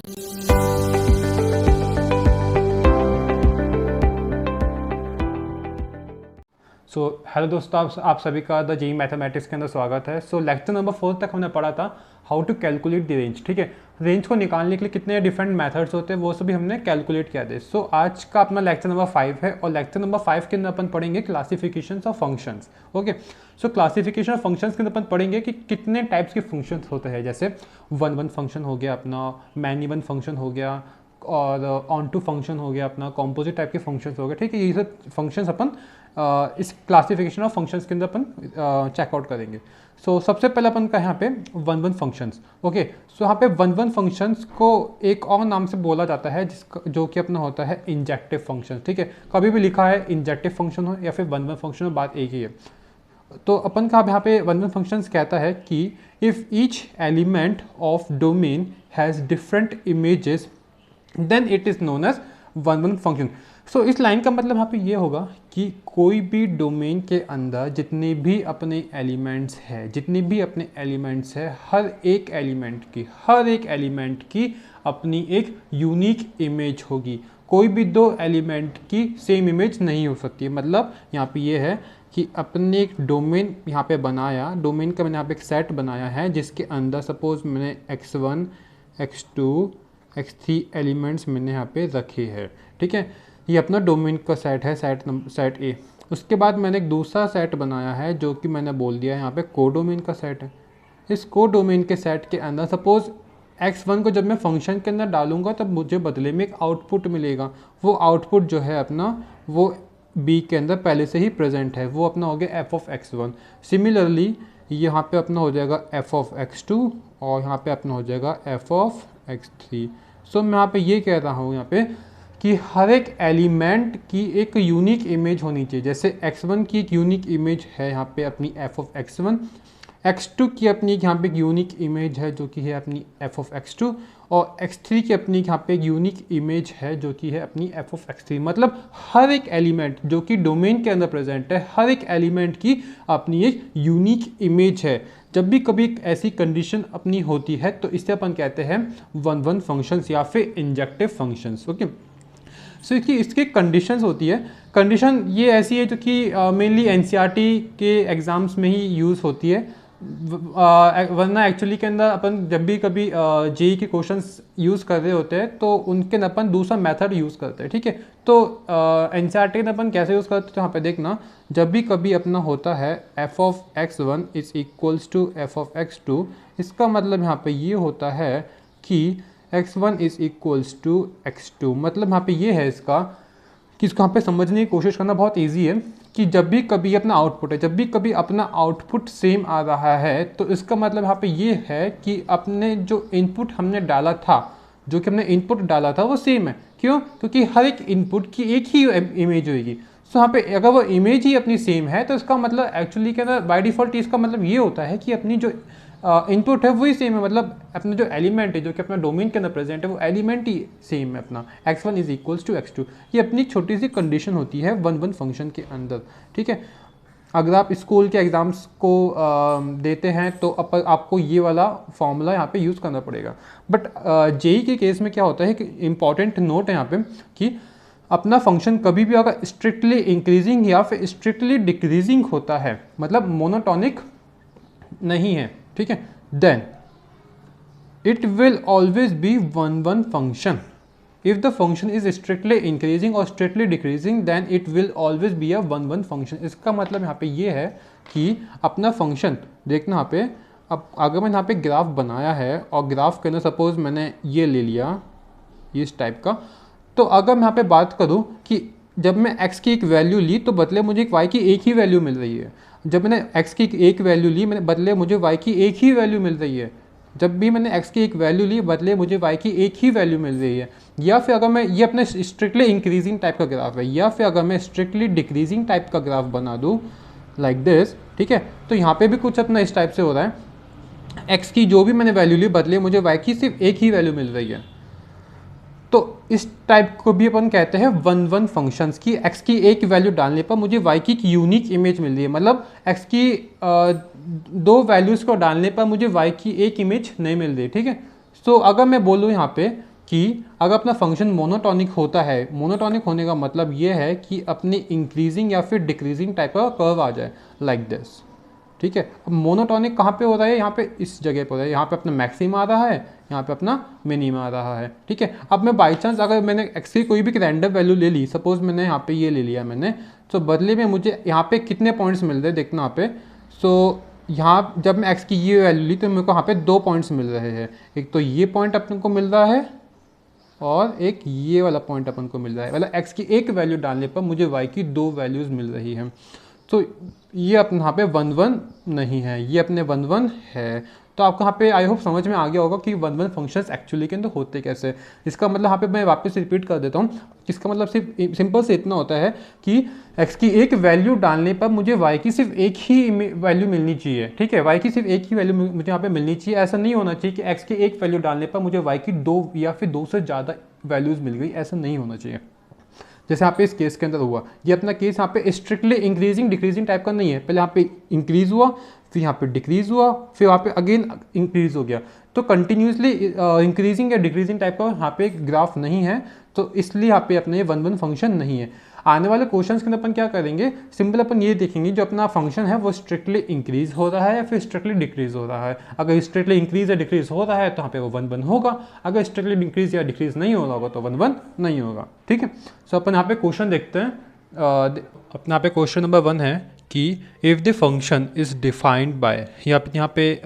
Hello दोस्तों, आप सभी का द जेई मैथमेटिक्स के अंदर स्वागत है। लेक्चर नंबर 4 तक हमने पढ़ा था how to calculate the range. ठीक है, रेंज को निकालने के लिए कितने डिफरेंट मेथड्स होते हैं वो सभी हमने कैलकुलेट किया थे। आज का अपना लेक्चर नंबर 5 है और लेक्चर नंबर 5 के अंदर अपन पढ़ेंगे classification of functions. Okay, classification of functions के अंदर अपन पढ़ेंगे कि कितने टाइप्स के फंक्शंस होते हैं। जैसे वन फंक्शन हो गया, अपना मैनी वन फंक्शन हो गया, और ऑन टू फंक्शन हो गया, अपना कॉम्पोजिट टाइप के फंक्शंस हो गए। ठीक है, ये सब फंक्शंस अपन इस क्लासिफिकेशन ऑफ फंक्शंस के अंदर अपन चेकआउट करेंगे। सबसे पहले अपन का यहाँ पे वन फंक्शंस। ओके, यहाँ पे वन फंक्शंस को एक और नाम से बोला जाता है जिसका जो कि अपना होता है इंजेक्टिव फंक्शन। ठीक है, कभी भी लिखा है इंजेक्टिव फंक्शन हो या फिर वन फंक्शन हो, बात एक ही है। तो अपन का यहाँ पे वन फंक्शंस कहता है कि if each element of domain has different images then it is known as one function. इस लाइन का मतलब यहाँ पे ये होगा कि कोई भी डोमेन के अंदर जितने भी अपने एलिमेंट्स हैं, हर एक एलिमेंट की अपनी एक यूनिक इमेज होगी। कोई भी दो एलिमेंट की सेम इमेज नहीं हो सकती। मतलब यहाँ पे ये है कि अपने एक डोमेन यहाँ पे बनाया, डोमेन का मैंने यहाँ पे एक सेट बनाया है जिसके अंदर सपोज मैंने x1, x2, x3 एलिमेंट्स मैंने यहाँ पे रखे हैं। ठीक है, ये अपना डोमेन का सेट है, सेट ए। उसके बाद मैंने एक दूसरा सेट बनाया है जो कि मैंने बोल दिया है यहाँ पे कोडोमेन का सेट है। इस कोडोमेन के सेट के अंदर सपोज x1 को जब मैं फंक्शन के अंदर डालूंगा तब मुझे बदले में एक आउटपुट मिलेगा। वो आउटपुट जो है अपना वो b के अंदर पहले से ही प्रेजेंट है, वो अपना हो गया f ऑफ x1। सिमिलरली यहाँ पे अपना हो जाएगा f ऑफ x2 और यहाँ पे अपना हो जाएगा f ऑफ x3। मैं यहाँ पे ये कह रहा हूँ यहाँ पे कि हर एक एलिमेंट की एक यूनिक इमेज होनी चाहिए। जैसे x1 की एक यूनिक इमेज है यहाँ पे अपनी f ऑफ x1, x2 की अपनी यहाँ पे एक यूनिक इमेज है जो कि है अपनी f ऑफ x2, और x3 की अपनी यहाँ पे एक यूनिक इमेज है जो कि है अपनी f ऑफ x3। मतलब हर एक एलिमेंट जो कि डोमेन के अंदर प्रेजेंट है, हर एक एलिमेंट की अपनी एक यूनिक इमेज है। जब भी कभी ऐसी कंडीशन अपनी होती है तो इसे अपन कहते हैं वन फंक्शंस या फिर इंजेक्टिव फंक्शंस। ओके, इसकी कंडीशंस होती है। कंडीशन ये ऐसी है जो कि मेनली एनसीईआरटी के एग्ज़ाम्स में ही यूज़ होती है, वरना एक्चुअली के अंदर अपन जब भी कभी जेई के क्वेश्चंस यूज़ कर रहे होते हैं तो उनके अपन दूसरा मेथड यूज़ करते हैं। ठीक है, तो एनसीईआरटी में अपन कैसे यूज़ करते हैं तो यहाँ पे देखना, जब भी कभी अपना होता है f of x1 is equals to f of x2, इसका मतलब यहाँ पे ये होता है कि x1 is equals to x2। मतलब यहाँ पे ये है इसका कि इसको यहाँ पे समझने की कोशिश करना बहुत इजी है कि जब भी कभी अपना आउटपुट है, जब भी कभी अपना आउटपुट सेम आ रहा है तो इसका मतलब यहाँ पे ये है कि अपने जो इनपुट हमने डाला था, जो कि हमने इनपुट डाला था वो सेम है। क्यों? क्योंकि हर एक इनपुट की एक ही इमेज होगी। यहाँ पे अगर वो इमेज ही अपनी सेम है तो इसका मतलब एक्चुअली के अंदर बाय डिफ़ॉल्ट इसका मतलब ये होता है कि अपनी जो इनपुट है वही सेम है। मतलब अपना जो एलिमेंट है जो कि अपना डोमेन के अंदर प्रेजेंट है वो एलिमेंट ही सेम है, अपना x1 is equals to x2। ये अपनी छोटी सी कंडीशन होती है वन फंक्शन के अंदर। ठीक है, अगर आप स्कूल के एग्ज़ाम्स को देते हैं तो आपको ये वाला फॉर्मूला यहाँ पे यूज़ करना पड़ेगा। बट जेई के केस में क्या होता है कि इंपॉर्टेंट नोट है यहाँ पे कि अपना फंक्शन कभी भी अगर स्ट्रिक्टली इंक्रीजिंग या फिर स्ट्रिक्टली डिक्रीजिंग होता है, मतलब मोनोटॉनिक नहीं है, ठीक है, then it will always be one function. If the function is strictly increasing और strictly decreasing then it will always be a one function. इसका मतलब यहाँ पे ये है कि अपना फंक्शन देखना यहाँ पे, अब अगर मैंने यहाँ पे ग्राफ बनाया है और ग्राफ के अंदर सपोज मैंने ये ले लिया इस टाइप का, तो अगर मैं यहाँ पे बात करूँ कि जब मैं x की एक वैल्यू ली तो बदले मुझे एक y की एक ही वैल्यू मिल रही है। जब मैंने x की एक वैल्यू ली मैंने बदले मुझे y की एक ही वैल्यू मिल रही है। जब भी मैंने x की एक वैल्यू ली बदले मुझे y की एक ही वैल्यू मिल रही है। या फिर अगर मैं ये अपने स्ट्रिक्टली इंक्रीजिंग टाइप का ग्राफ है, या फिर अगर मैं स्ट्रिक्टली डिक्रीजिंग टाइप का ग्राफ बना दूँ लाइक दिस, ठीक है, तो यहाँ पे भी कुछ अपना इस टाइप से हो रहा है। x की जो भी मैंने वैल्यू ली बदले मुझे y की सिर्फ एक ही वैल्यू मिल रही है। तो इस टाइप को भी अपन कहते हैं वन फंक्शंस की x की एक वैल्यू डालने पर मुझे y की एक यूनिक इमेज मिल रही है। मतलब x की दो वैल्यूज़ को डालने पर मुझे y की एक इमेज नहीं मिल रही। ठीक है, अगर मैं बोलूँ यहाँ पे कि अगर अपना फंक्शन मोनोटॉनिक होता है, मोनोटॉनिक होने का मतलब ये है कि अपने इंक्रीजिंग या फिर डिक्रीजिंग टाइप का कर्व आ जाए लाइक दिस, ठीक है। अब मोनोटॉनिक कहाँ पे हो रहा है, यहाँ पे इस जगह पे हो रहा है, यहाँ पे अपना मैक्सिमा आ रहा है, यहाँ पे अपना मिनिमा आ रहा है, ठीक है। अब मैं बाई चांस अगर मैंने एक्स की कोई भी रैंडम वैल्यू ले ली, सपोज मैंने यहाँ पे ये ले लिया मैंने, तो बदले में मुझे यहाँ पे कितने पॉइंट्स मिल रहे हैं देखना यहाँ पे। सो यहाँ जब मैं एक्स की ये वैल्यू ली तो मेरे को यहाँ पे 2 पॉइंट्स मिल रहे हैं, एक तो ये पॉइंट अपन को मिल रहा है और एक ये वाला पॉइंट अपन को मिल रहा है, मतलब एक्स की एक वैल्यू डालने पर मुझे वाई की 2 वैल्यूज़ मिल रही हैं। तो ये अपने यहाँ पे 1 1 नहीं है, ये अपने 1 1 है। तो आपको यहाँ पे आई होप समझ में आ गया होगा कि 1 1 फंक्शंस एक्चुअली के अंदर होते कैसे। इसका मतलब यहाँ पे मैं वापस रिपीट कर देता हूँ, इसका मतलब सिर्फ सिंपल से इतना होता है कि x की एक वैल्यू डालने पर मुझे y की सिर्फ एक ही वैल्यू मिलनी चाहिए, ठीक है। y की सिर्फ एक ही वैल्यू मुझे यहाँ पे मिलनी चाहिए, ऐसा नहीं होना चाहिए कि x की एक वैल्यू डालने पर मुझे y की 2 या फिर 2 से ज़्यादा वैल्यूज़ मिल गई, ऐसा नहीं होना चाहिए। जैसे यहाँ पे इस केस के अंदर हुआ, ये अपना केस यहाँ पे स्ट्रिक्टली इंक्रीजिंग डिक्रीजिंग टाइप का नहीं है, पहले यहाँ पे इंक्रीज हुआ, फिर यहाँ पे डिक्रीज हुआ, फिर यहाँ पे अगेन इंक्रीज हो गया। तो कंटिन्यूसली इंक्रीजिंग या डिक्रीजिंग टाइप का यहाँ पे ग्राफ नहीं है, तो इसलिए यहाँ पे अपने 1 1 फंक्शन नहीं है। आने वाले क्वेश्चंस के अंदर अपन क्या करेंगे, सिंपल अपन ये देखेंगे जो अपना फंक्शन है वो स्ट्रिक्टली इंक्रीज हो रहा है या फिर स्ट्रिक्टली डिक्रीज हो रहा है। अगर स्ट्रिक्टली इंक्रीज या डिक्रीज हो रहा है तो यहाँ पे वो 1 1 होगा, अगर स्ट्रिक्टली इंक्रीज या डिक्रीज नहीं हो रहा होगा तो 1 1 नहीं होगा, ठीक है। सो अपन यहाँ पे क्वेश्चन देखते हैं। अपने यहाँ पे क्वेश्चन नंबर 1 है कि if the function is defined by, यहाँ पे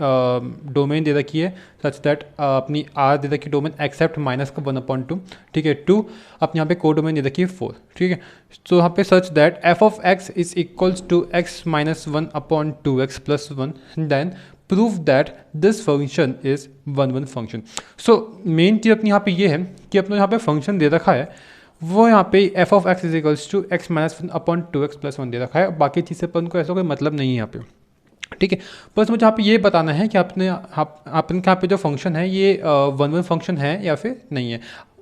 डोमेन दे रखी है सच दैट अपनी आर दे रखी डोमेन एक्सेप्ट माइनस का 1/2, ठीक है। 2 अपने यहाँ पे को डोमेन दे रखी है 4, ठीक है। तो यहाँ पे such that F of x is equals to x minus 1/2x plus 1, then prove that this function is 1 1 function. So main चीज़ अपनी यहाँ पे ये है कि अपने यहाँ पे फंक्शन दे रखा है वो यहाँ पे f of x is equals to x minus 1/2x plus 1 दे रखा है, बाकी चीज़ से अपन को ऐसा कोई मतलब नहीं है यहाँ पे, ठीक है। बस मुझे यहाँ पे ये बताना है कि आपने अपन के यहाँ पे जो फंक्शन है ये 1 1 फंक्शन है या फिर नहीं है।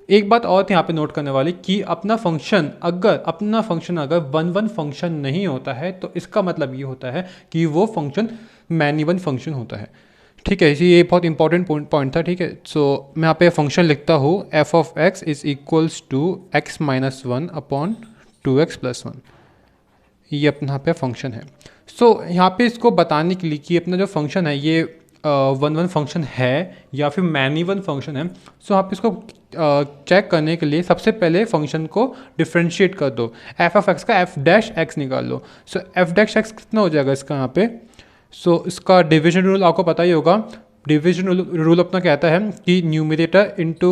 एक बात और थी यहाँ पे नोट करने वाली कि अपना फंक्शन अगर 1 1 फंक्शन नहीं होता है तो इसका मतलब ये होता है कि वो फंक्शन मैन इवन फंक्शन होता है, ठीक है। इसी ये बहुत इंपॉर्टेंट पॉइंट था, ठीक है। सो मैं यहाँ पे फंक्शन लिखता हूँ f of x is equals to x minus 1/2x plus 1, ये अपना यहाँ पे फंक्शन है। सो यहाँ पे इसको बताने के लिए कि अपना जो फंक्शन है ये 1 1 फंक्शन है या फिर मैन इवन फंक्शन है, सो आप इसको चेक करने के लिए सबसे पहले फंक्शन को डिफ्रेंशिएट कर दो, एफ ऑफ एक्स का एफ डैश एक्स निकाल लो। सो एफ डैश एक्स कितना हो जाएगा इसका यहाँ पे, सो इसका डिवीजन रूल आपको पता ही होगा। डिवीजन रूल अपना कहता है कि numerator into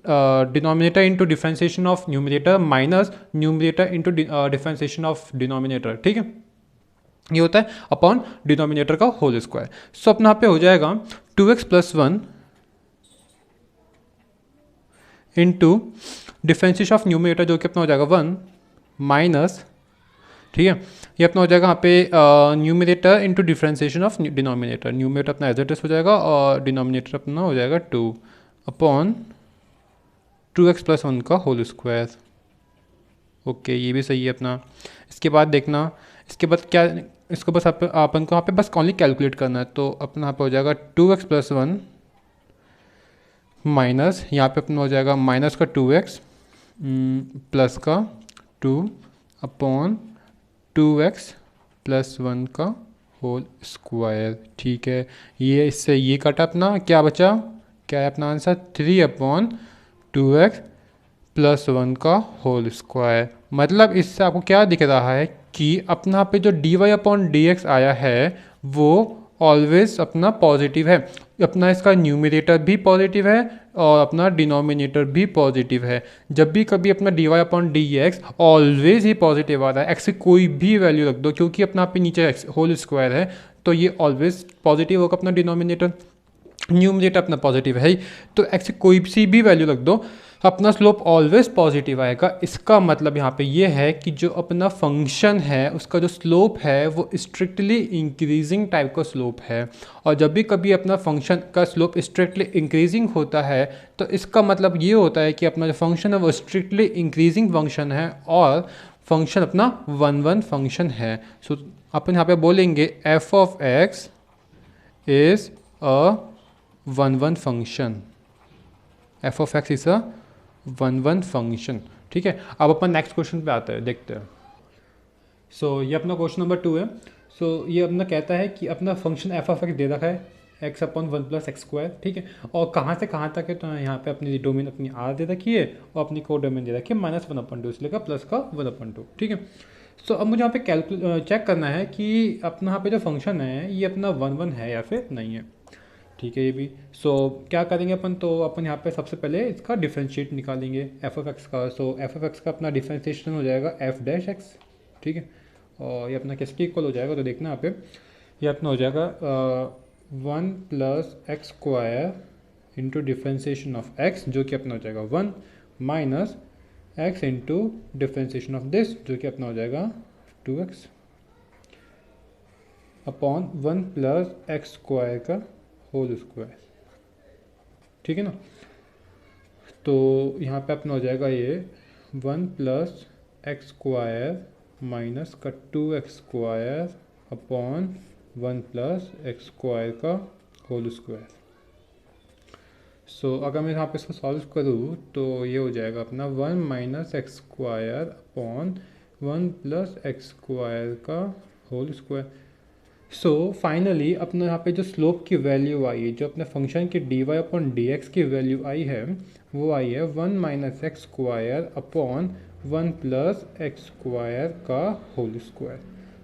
denominator into differentiation of numerator minus numerator into differentiation of denominator, ठीक है। ये होता है अपॉन डिनोमिनेटर का होल स्क्वायर। सो अपना यहाँ पे हो जाएगा 2x plus 1 into differentiation of numerator जो कि अपना हो जाएगा 1 माइनस, ठीक है, ये अपना हो जाएगा यहाँ पे numerator into differentiation of denominator, numerator अपना एज इट इज हो जाएगा और डिनोमिनेटर अपना हो जाएगा 2 अपॉन 2x प्लस 1 का होल स्क्वायर। ओके, ये भी सही है अपना। इसके बाद देखना, इसके बाद क्या, इसको बस अपन को यहाँ पे बस ओनली कैलकुलेट करना है, तो अपना यहाँ पे हो जाएगा 2x प्लस 1 माइनस यहाँ पे अपना हो जाएगा माइनस का 2x प्लस का 2 अपॉन 2x प्लस 1 का होल स्क्वायर, ठीक है। ये इससे ये कटा, अपना क्या बचा, क्या है अपना आंसर 3/2x प्लस 1 का होल स्क्वायर। मतलब इससे आपको क्या दिख रहा है कि अपना पे जो dy/dx आया है वो ऑलवेज अपना पॉजिटिव है, अपना इसका न्यूमरेटर भी पॉजिटिव है और अपना डिनोमिनेटर भी पॉजिटिव है। जब भी कभी अपना dy/dx ऑलवेज ही पॉजिटिव आ रहा है, एक्स की कोई भी वैल्यू रख दो क्योंकि अपना पे नीचे होल स्क्वायर है तो ये ऑलवेज पॉजिटिव होगा अपना डिनोमिनेटर, न्यूमरेटर अपना पॉजिटिव है ही, तो एक्स की कोई सी भी वैल्यू रख दो अपना स्लोप ऑलवेज पॉजिटिव आएगा। इसका मतलब यहाँ पे ये है कि जो अपना फंक्शन है उसका जो स्लोप है वो स्ट्रिक्टली इंक्रीजिंग टाइप का स्लोप है, और जब भी कभी अपना फंक्शन का स्लोप स्ट्रिक्टली इंक्रीजिंग होता है तो इसका मतलब ये होता है कि अपना जो फंक्शन है वो स्ट्रिक्टली इंक्रीजिंग फंक्शन है और फंक्शन अपना 1 1 फंक्शन है। सो अपन यहाँ पे बोलेंगे F of x is a 1 1 function, f of x is a one function. ठीक है, अब अपन नेक्स्ट क्वेश्चन पे आते हैं, देखते हैं। सो ये अपना क्वेश्चन नंबर 2 है। सो ये अपना कहता है कि अपना फंक्शन एफ ऑफ एक्स दे रखा है x upon one plus x square. ठीक है, और कहाँ से कहाँ तक है, तो यहाँ पे अपनी डोमेन अपनी आर दे रखी है और अपनी को डोमेन दे रखी है माइनस वन अपन टू, इसलिए का प्लस का वन अपन टू। ठीक है, सो अब मुझे यहाँ पे चेक करना है कि अपना यहाँ पे जो फंक्शन है ये अपना वन वन है या फिर नहीं है। ठीक है, ये भी। सो क्या करेंगे अपन, तो अपन यहाँ पे सबसे पहले इसका डिफ्रेंशिएट निकालेंगे एफ ऑफ एक्स का। सो एफ ऑफ एक्स का अपना डिफ्रेंशिएशन हो जाएगा एफ डैश एक्स। ठीक है, और ये अपना किसके इक्वल हो जाएगा, तो देखना यहाँ पे ये अपना हो जाएगा one plus x square into differentiation of x, जो कि अपना हो जाएगा one, minus x into differentiation of this, जो कि अपना हो जाएगा two x, upon one plus x square का होल स्क्वायर। ठीक है ना, तो यहाँ पे अपना हो जाएगा ये one plus x square minus का two X square upon one plus x square का होल स्क्वायर। सो अगर मैं यहाँ पे इसको सॉल्व करूँ तो ये हो जाएगा अपना one minus x square upon one plus x square का होल स्क्वायर। सो फाइनली अपने यहाँ पे जो स्लोप की वैल्यू आई है, जो अपने फंक्शन की d Y upon D x की वैल्यू आई है, वो आई है one minus x square upon one plus x square का होल स्क्वायर।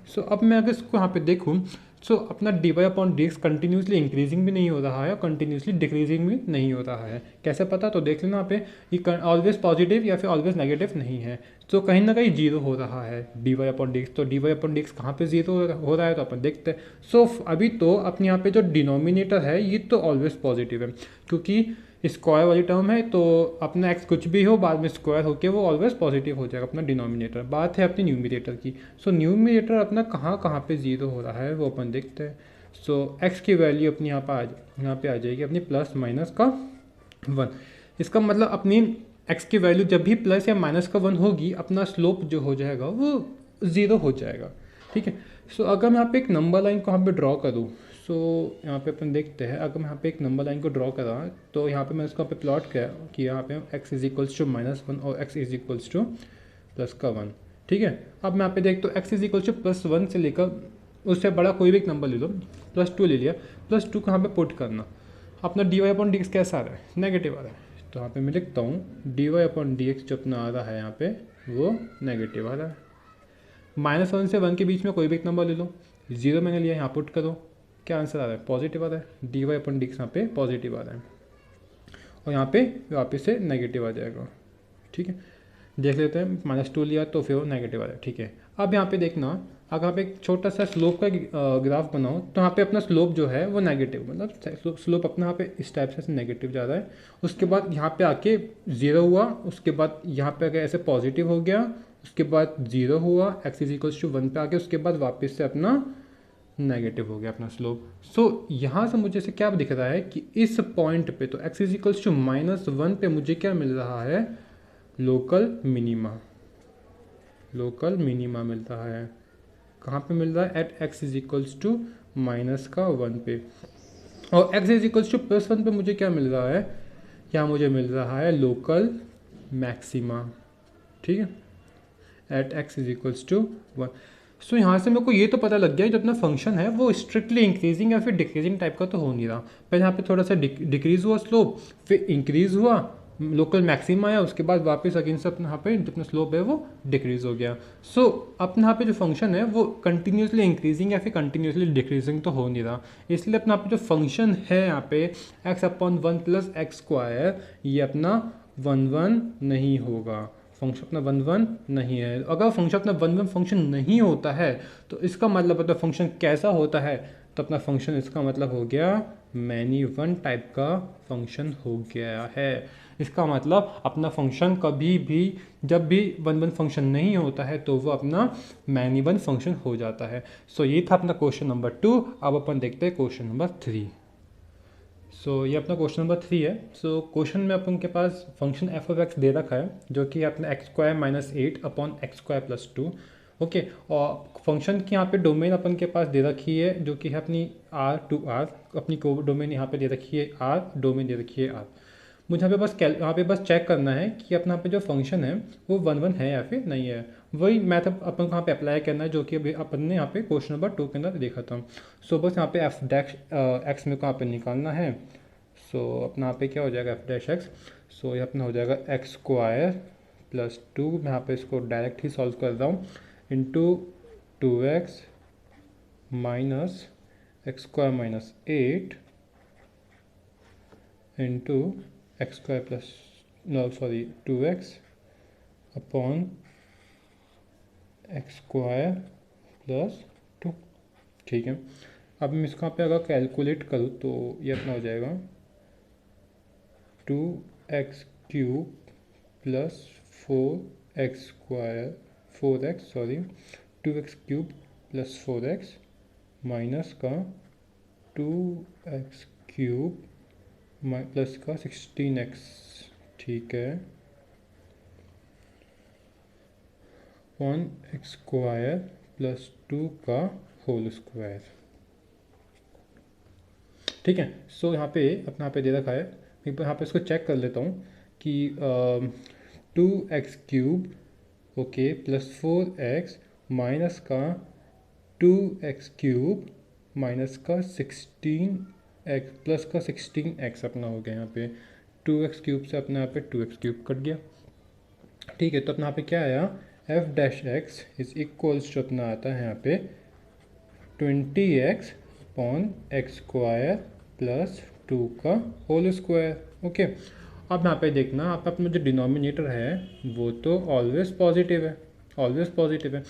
सो अब मैं अगर इसको यहाँ पे देखूँ, सो अपना d Y upon D x continuously increasing भी नहीं हो रहा है और कंटिन्यूसली डिक्रीजिंग भी नहीं हो रहा है। कैसे पता, तो देख लेना यहाँ पे ये ऑलवेज पॉजिटिव या फिर ऑलवेज नेगेटिव नहीं है, तो कहीं ना कहीं जीरो हो रहा है D Y upon D X. तो D Y upon D X कहाँ पर जीरो हो रहा है, तो अपन देखते हैं। सो अभी तो अपने यहाँ पे जो डिनोमिनेटर है ये तो ऑलवेज पॉजिटिव है, क्योंकि स्क्वायर वाली टर्म है, तो अपना एक्स कुछ भी हो बाद में स्क्वायर होके वो ऑलवेज पॉजिटिव हो जाएगा अपना डिनोमिनेटर। बात है अपनी न्यूमिनेटर की। सो न्यूमिनेटर अपना कहाँ कहाँ पे जीरो हो रहा है वो अपन देखते हैं। सो एक्स की वैल्यू अपनी यहाँ पे आ जाएगी अपनी प्लस माइनस का वन। इसका मतलब अपनी एक्स की वैल्यू जब भी प्लस या माइनस का वन होगी, अपना स्लोप जो हो जाएगा वो ज़ीरो हो जाएगा। ठीक है, सो अगर मैं यहाँ पे एक नंबर लाइन को यहाँ पे ड्रॉ करूँ, सो यहाँ पे अपन देखते हैं, अगर मैं यहाँ पे एक नंबर लाइन को ड्रॉ करा तो यहाँ पे मैं इसको यहाँ पे प्लॉट किया कि यहाँ पे x is equals to minus one और x is equals to plus का वन। ठीक है, अब मैं यहाँ पे देख तो x is equals to plus one से लेकर उससे बड़ा कोई भी एक नंबर ले लो, प्लस टू ले लिया, प्लस टू को यहाँ पे पुट करना, अपना d Y upon D x कैसा आ रहा है, नेगेटिव आ रहा है। तो यहाँ पे मैं लिखता हूँ d Y upon D x जो अपना आ रहा है यहाँ पे वो नेगेटिव आ रहा है। माइनस वन से वन के बीच में कोई भी एक नंबर ले लो, जीरो मैंने लिया, यहाँ पुट करो, क्या आंसर आ रहा है, पॉजिटिव आ रहा है। डी वाई अपन डी एक्स यहाँ पे पॉजिटिव आ रहा है और यहाँ पे वापस से नेगेटिव आ जाएगा। ठीक है, देख लेते हैं, माइनस टू लिया तो फिर वो नेगेटिव आ रहा है। ठीक है, अब यहाँ पे देखना, अगर आप एक छोटा सा स्लोप का ग्राफ बनाओ तो यहाँ पे अपना स्लोप जो है वो नेगेटिव, मतलब स्लोप अपना यहाँ पे इस टाइप से नेगेटिव जा रहा है। उसके बाद यहाँ पे आके ज़ीरो हुआ, उसके बाद यहाँ पे आके ऐसे पॉजिटिव हो गया, उसके बाद ज़ीरो हुआ, x is equals to one पे आके, उसके बाद वापस से अपना नेगेटिव हो गया अपना स्लोप। सो यहाँ से मुझे से क्या दिख रहा है कि इस पॉइंट पे तो x is equals to minus one पे मुझे क्या मिल रहा है, लोकल मिनिमा। लोकल मिनिमा मिल रहा है, कहाँ पे मिल रहा है, at x is equals to minus का वन पे, और x is equals to plus one पे मुझे क्या मिल रहा है, यहाँ मुझे मिल रहा है लोकल मैक्सिमा। ठीक है, at x is equals to one. So यहाँ से मेरे को ये तो पता लग गया जो अपना फंक्शन है वो स्ट्रिक्टली इंक्रीजिंग या फिर डिक्रीजिंग टाइप का तो हो नहीं रहा। पहले यहाँ पे थोड़ा सा डिक्रीज हुआ स्लोप, फिर इंक्रीज हुआ, लोकल मैक्सिमम आया, उसके बाद वापस अगेन से अपना यहाँ पे जितना स्लोप है वो डिक्रीज हो गया। सो अपने यहाँ पे जो फंक्शन है वो कंटिन्यूसली इंक्रीजिंग या फिर कंटिन्यूसली डिक्रीजिंग तो हो नहीं रहा, इसलिए अपना पे जो फंक्शन है यहाँ पे x upon one plus x square ये अपना वन वन नहीं होगा, फंक्शन अपना वन वन नहीं है। अगर फंक्शन अपना वन वन फंक्शन नहीं होता है तो इसका मतलब अपना फंक्शन कैसा होता है, तो अपना फंक्शन इसका मतलब हो गया मैनी वन टाइप का फंक्शन हो गया है। इसका मतलब अपना फंक्शन कभी भी जब भी वन वन फंक्शन नहीं होता है तो वो अपना मैनी वन फंक्शन हो जाता है। सो ये था अपना क्वेश्चन नंबर 2। अब अपन देखते हैं क्वेश्चन नंबर 3। सो ये अपना क्वेश्चन नंबर 3 है। सो क्वेश्चन में अपन के पास फंक्शन एफ ऑफ एक्स दे रखा है जो कि अपना x square minus eight upon x square plus two. Okay, और फंक्शन की यहाँ पे डोमेन अपन के पास दे रखी है जो कि है अपनी आर टू आर, अपनी को डोमेन यहाँ पे दे रखी है आर, डोमेन दे रखी है आर। मुझे यहाँ पे बस चेक करना है कि अपना पे जो फंक्शन है वो 1 1 है या फिर नहीं है। वही मैथड अपन को यहाँ पे अप्लाई करना है जो कि अभी अपन ने यहाँ पे क्वेश्चन नंबर 2 के अंदर देखा था। सो बस यहाँ पे एफ डैश एक्स मेरे को यहाँ पे निकालना है। सो अपना यहाँ पे क्या हो जाएगा एफ डैश एक्स। सो ये अपना हो जाएगा एक्स स्क्वायर प्लस 2, मैं यहाँ पे इसको डायरेक्ट ही सॉल्व कर रहा हूँ, into 2x minus x square minus 8 into x square plus 2x upon x square plus 2। ठीक है, अब मैं इसको यहाँ पे अगर कैलकुलेट करूँ तो ये अपना हो जाएगा 2x cube plus 2x cube plus 4x minus का 2x क्यूब प्लस का 16x। ठीक है, 1x स्क्वायर प्लस 2 का होल स्क्वायर। ठीक है, सो यहाँ पे अपना यहाँ पे दे रखा है, मैं यहाँ पे इसको चेक कर लेता हूँ कि 2x cube okay plus 4x minus का 2x क्यूब माइनस का 16x प्लस का 16x अपना हो गया। यहाँ पे 2x क्यूब से अपने यहाँ पे 2x क्यूब कट गया। ठीक है, तो अपना यहाँ पे क्या आया, f dash x is equals to अपना आता है यहाँ पे 20x upon x square plus 2 का होल स्क्वायर। ओके, अब यहाँ पे देखना, यहाँ पे अपना जो डिनोमिनेटर है वो तो ऑलवेज पॉजिटिव है, ऑलवेज पॉजिटिव है।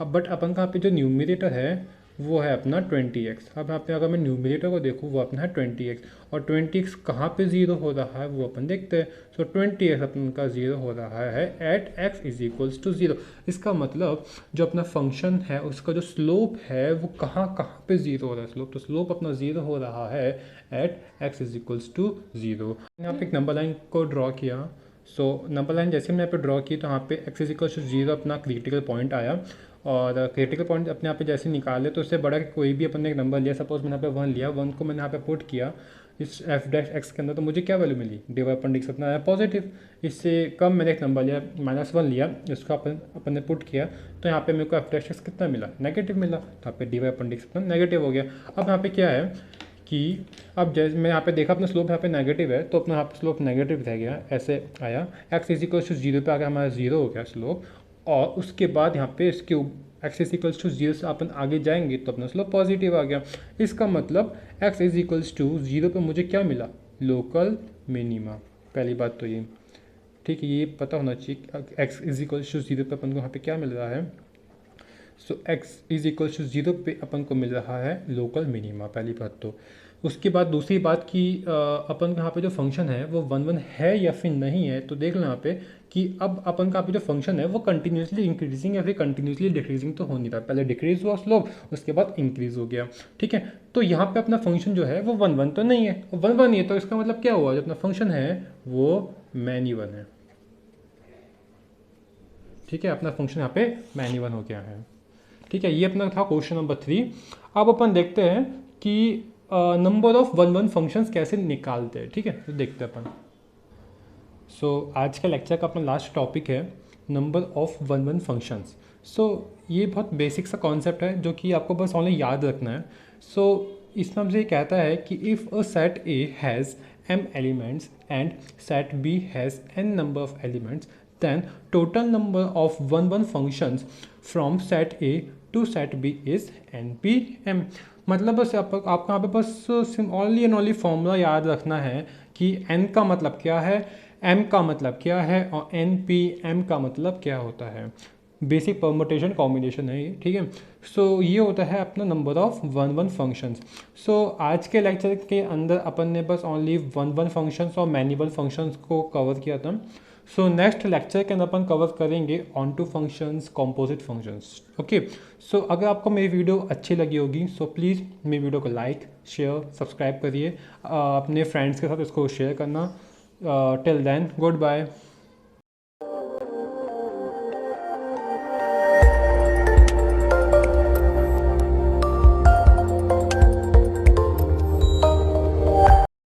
अब बट अपन का यहाँ पे जो न्यूमरेटर है वो है अपना 20x। अब यहाँ पे अगर मैं न्यूमरेटर को देखूँ वो अपना है 20x, और 20x कहाँ पे ज़ीरो हो रहा है वो अपन देखते हैं। सो 20x अपन का ज़ीरो हो रहा है at x is equals to 0। इसका मतलब जो अपना फंक्शन है उसका जो स्लोप है वो कहाँ कहाँ पे ज़ीरो हो रहा है स्लोप, तो स्लोप अपना ज़ीरो हो रहा है at x is equals to 0। यहाँ पे एक नंबर लाइन को ड्रॉ किया। सो नंबर लाइन जैसे मैंने यहाँ पे ड्रॉ की तो यहाँ पे x इज इक्वल्स टू 0 अपना क्रिटिकल पॉइंट आया, और क्रिटिकल पॉइंट अपने यहाँ पे जैसे निकाले तो उससे बड़ा कोई भी अपन ने एक नंबर लिया, सपोज मैंने यहाँ पे 1 लिया, 1 को मैंने यहाँ पे पुट किया इस एफ डैश एक्स के अंदर, तो मुझे क्या वैल्यू मिली, डी वाई अपन डिक्स अपना आया पॉजिटिव। इससे कम मैंने एक नंबर लिया -1 लिया, इसको अपन ने पुट किया तो यहाँ पे मेरे को एफ डैश एक्स कितना मिला, नेगेटिव मिला, तो यहाँ पे डी वाई अपन डिक्स अपना नेगेटिव हो गया। अब यहाँ पे क्या है कि अब जैसे मैं यहाँ पे देखा अपना स्लोप यहाँ पे नेगेटिव है तो अपना यहाँ पे स्लोप नेगेटिव रह गया, ऐसे आया एक्स इज इक्वल टू 0 पे आके हमारा 0 हो गया स्लोप, और उसके बाद यहाँ पे इसके एक्स इज इक्वल्स टू 0 से अपन आगे जाएंगे तो अपना स्लोप पॉजिटिव आ गया। इसका मतलब एक्स इज इक्वल्स टू 0 पे मुझे क्या मिला, लोकल मिनिमा। पहली बात तो ये ठीक है, ये पता होना चाहिए एक्स इज इक्वल्स टू 0 पे अपन को यहाँ पे क्या मिल रहा है। सो एक्स इज इक्वल्स टू 0 पे अपन को मिल रहा है लोकल मिनिमा, पहली बात तो। उसके बाद दूसरी बात कि अपन का यहाँ पे जो फंक्शन है वो 1 1 है या फिर नहीं है, तो देख लो यहाँ पे कि अब अपन का यहाँ पे जो फंक्शन है वो कंटिन्यूसली इंक्रीजिंग या फिर कंटिन्यूसली डिक्रीजिंग तो हो नहीं रहा, पहले डिक्रीज हुआ स्लोप उसके बाद इंक्रीज हो गया। ठीक है, तो यहाँ पे अपना फंक्शन जो है वो 1 1 तो नहीं है, 1 1 नहीं है तो इसका मतलब क्या हुआ, जो अपना फंक्शन है वो मैनी वन है। ठीक है, अपना फंक्शन यहाँ पे मैनी वन हो गया है। ठीक है, ये अपना था क्वेश्चन नंबर 3। अब अपन देखते हैं कि नंबर ऑफ 1 1 फंक्शंस कैसे निकालते हैं। ठीक है, तो देखते हैं अपन। सो आज का लेक्चर का अपना लास्ट टॉपिक है नंबर ऑफ 1 1 फंक्शंस। सो ये बहुत बेसिक सा कॉन्सेप्ट है जो कि आपको बस ओनली याद रखना है। सो इसमें हमसे ये कहता है कि if a set A has m elements and set B has n number of elements, then total number of 1 1 functions from set A to set B is npm। मतलब बस आपको यहाँ पे बस ओनली एंड ओनली फॉर्मूला याद रखना है कि n का मतलब क्या है, m का मतलब क्या है और npm का मतलब क्या होता है। बेसिक परमुटेशन कॉम्बिनेशन है ये। ठीक है, सो ये होता है अपना नंबर ऑफ 1 1 फंक्शंस। सो आज के लेक्चर के अंदर अपन ने बस ओनली 1 1 फंक्शंस और मैनिबल फंक्शंस को कवर किया था। सो नेक्स्ट लेक्चर के अंदर अपन कवर करेंगे onto functions, composite functions. Okay, so अगर आपको मेरी वीडियो अच्छी लगी होगी सो प्लीज़ मेरी वीडियो को लाइक शेयर सब्सक्राइब करिए, अपने फ्रेंड्स के साथ इसको शेयर करना। Till then good bye.